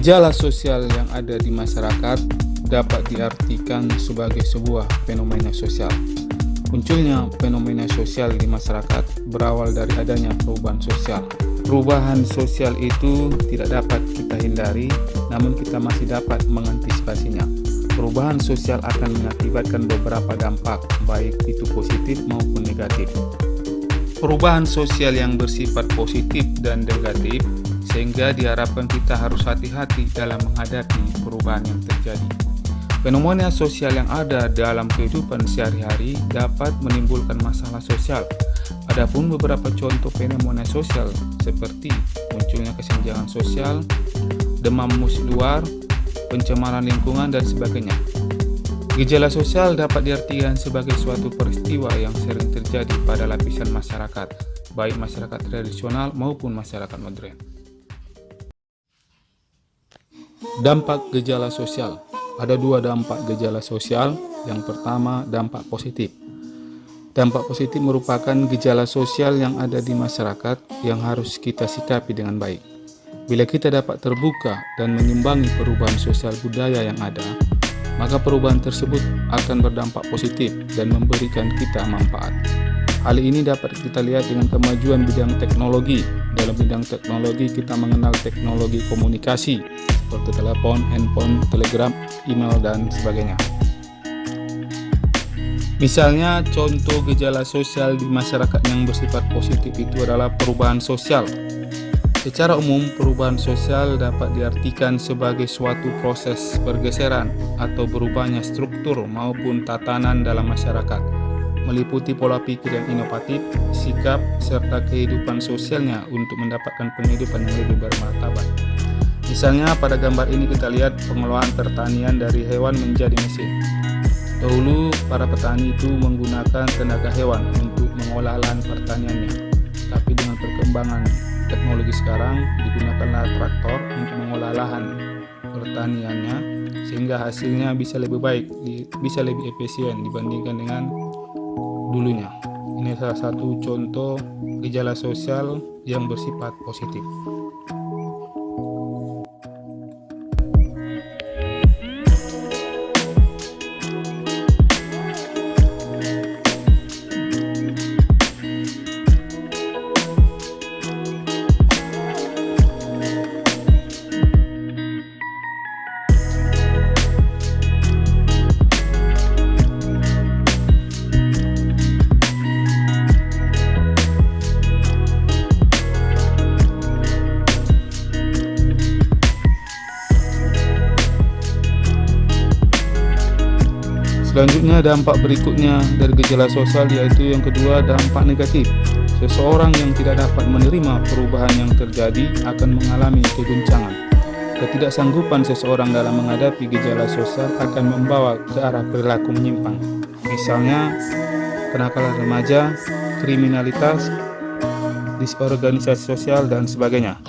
Gejala sosial yang ada di masyarakat dapat diartikan sebagai sebuah fenomena sosial. Munculnya fenomena sosial di masyarakat berawal dari adanya perubahan sosial. Perubahan sosial itu tidak dapat kita hindari, namun kita masih dapat mengantisipasinya. Perubahan sosial akan mengakibatkan beberapa dampak, baik itu positif maupun negatif. Perubahan sosial yang bersifat positif dan negatif, sehingga diharapkan kita harus hati-hati dalam menghadapi perubahan yang terjadi. Fenomena sosial yang ada dalam kehidupan sehari-hari dapat menimbulkan masalah sosial. Adapun beberapa contoh fenomena sosial seperti munculnya kesenjangan sosial, demam musim luar, pencemaran lingkungan, dan sebagainya. Gejala sosial dapat diartikan sebagai suatu peristiwa yang sering terjadi pada lapisan masyarakat, baik masyarakat tradisional maupun masyarakat modern. Dampak gejala sosial. Ada dua dampak gejala sosial. Yang pertama, dampak positif. Dampak positif merupakan gejala sosial yang ada di masyarakat yang harus kita sikapi dengan baik. Bila kita dapat terbuka dan mengimbangi perubahan sosial budaya yang ada, maka perubahan tersebut akan berdampak positif dan memberikan kita manfaat. Hal ini dapat kita lihat dengan kemajuan bidang teknologi. Dalam bidang teknologi kita mengenal teknologi komunikasi seperti telepon, handphone, telegram, email, dan sebagainya. Misalnya contoh gejala sosial di masyarakat yang bersifat positif itu adalah perubahan sosial. Secara umum, perubahan sosial dapat diartikan sebagai suatu proses pergeseran atau berubahnya struktur maupun tatanan dalam masyarakat, meliputi pola pikir yang inovatif, sikap, serta kehidupan sosialnya untuk mendapatkan penghidupan yang lebih bermartabat. Misalnya pada gambar ini kita lihat pengelolaan pertanian dari hewan menjadi mesin. Dahulu para petani itu menggunakan tenaga hewan untuk mengolah lahan pertaniannya, tapi dengan perkembangan teknologi sekarang digunakanlah traktor untuk mengolah lahan pertaniannya sehingga hasilnya bisa lebih baik, bisa lebih efisien dibandingkan dengan dulunya. Ini salah satu contoh gejala sosial yang bersifat positif. Selanjutnya, dampak berikutnya dari gejala sosial yaitu yang kedua, dampak negatif. Seseorang yang tidak dapat menerima perubahan yang terjadi akan mengalami keguncangan. Ketidaksanggupan seseorang dalam menghadapi gejala sosial akan membawa ke arah perilaku menyimpang. Misalnya, kenakalan remaja, kriminalitas, disorganisasi sosial, dan sebagainya.